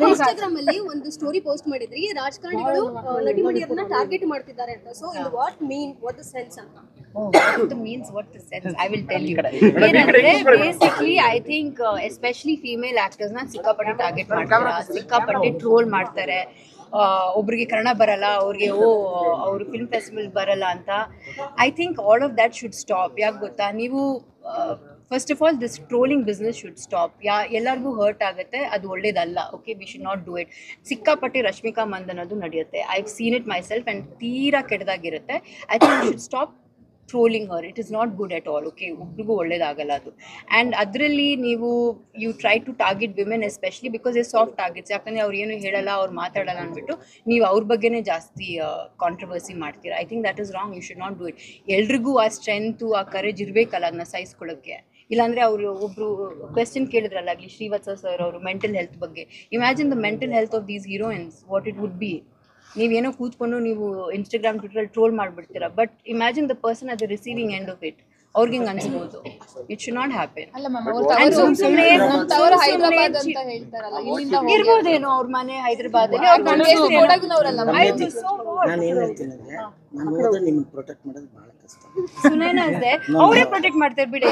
Instagram ಅಲ್ಲಿ ಒಂದು story post ಮಾಡಿದ್ರಿ, ರಾಜಕಾರಣಿಗಳು ನಟಿಮಣಿಯರನ್ನ ಟಾರ್ಗೆಟ್ ಮಾಡ್ತಿದ್ದಾರೆ ಅಂತ. So in what the sense ಅಂತ? What the means, what the sense? I will tell you. Basically, I think especially female actors na ಸಿಕ್ಕಾಪಟ್ಟೆ target ಮಾಡ್ತಾರೆ, ಸಿಕ್ಕಾಪಟ್ಟೆ ಟ್ರೋಲ್ ಮಾಡ್ತಾರೆ. ಒಬ್ರಿಗೆ ಕನ್ನಡ ಬರಲ್ಲ, ಅವ್ರಿಗೆ ಅವರು ಫಿಲ್ಮ್ ಫೆಸ್ಟಿವಲ್ ಬರಲ್ಲ ಅಂತ. I think all of that should stop. ಯಾಕೆ ಗೊತ್ತಾ, ನೀವು first of all this trolling business should stop. ಎಲ್ಲರಿಗೂ ಹರ್ಟ್ ಆಗುತ್ತೆ, ಅದು ಒಳ್ಳೇದಲ್ಲ. Okay, we should not do it. ಸಿಕ್ಕಾಪಟ್ಟೆ ರಶ್ಮಿಕಾ ಮಂದನ್ ಅದು ನಡೆಯುತ್ತೆ. I have seen it myself and ತೀರಾ ಕೆಟ್ಟದಾಗಿರುತ್ತೆ. I think you should stop trolling her. It is not good at all. Okay, ಒಬ್ರಿಗೂ ಒಳ್ಳೇದಾಗಲ್ಲ ಅದು. ಆ್ಯಂಡ್ ಅದರಲ್ಲಿ ನೀವು you try to target women especially because A soft targets. ಯಾಕಂದರೆ ಅವ್ರು ಏನು ಹೇಳಲ್ಲ, ಅವ್ರು ಮಾತಾಡಲ್ಲ ಅಂದ್ಬಿಟ್ಟು ನೀವು ಅವ್ರ ಬಗ್ಗೆನೇ ಜಾಸ್ತಿ ಕಾಂಟ್ರವರ್ಸಿ ಮಾಡ್ತೀರಾ. I think that is wrong. You should not do it. ಎಲ್ರಿಗೂ ಆ ಸ್ಟ್ರೆಂತು, ಆ ಕರೇಜ್ ಇರಬೇಕಲ್ಲ ಅದನ್ನ ಸಹಿಸ್ಕೊಳ್ಳೋಕ್ಕೆ. ಇಲ್ಲಾಂದರೆ ಅವರು ಒಬ್ಬರು ಕ್ವೆಶ್ಚನ್ ಕೇಳಿದ್ರಲ್ಲ ಆಗಲಿ ಶ್ರೀವತ್ಸ ಸರ್ ಅವರು ಮೆಂಟಲ್ ಹೆಲ್ತ್ ಬಗ್ಗೆ. Imagine the mental health of these heroines, what it would be. ನೀವೇನೋ ಕೂತ್ಕೊಂಡು ನೀವು ಇನ್ಸ್ಟಾಗ್ರಾಮ್ ಟ್ವಿಟರ್ ಟ್ರೋಲ್ ಮಾಡಿಬಿಡ್ತೀರಾ, but imagine the person at the receiving end of it. ಅವ್ರಿಗೆ ಹಿಂಗೆ ಅನ್ಸ್ಬೋದು. It should not happen. ಇರ್ಬೋದೇನೋ ಅವ್ರ ಮನೆ ಹೈದರಾಬಾದಲ್ಲಿ. ನಾನು ಏನ್ ಹೇಳ್ತೀನಿ ಅಂದ್ರೆ, ನಾನು ಹೋದ್ರೆ ನಿಮ್ಮನ್ನ ಪ್ರೊಟೆಕ್ಟ್ ಮಾಡೋದು ಬಹಳ ಕಷ್ಟ. ಸುನೇನ ಅಷ್ಟೇ ಅವರೇ ಪ್ರೊಟೆಕ್ಟ್ ಮಾಡ್ತಾರೆ ಬಿಡಿ.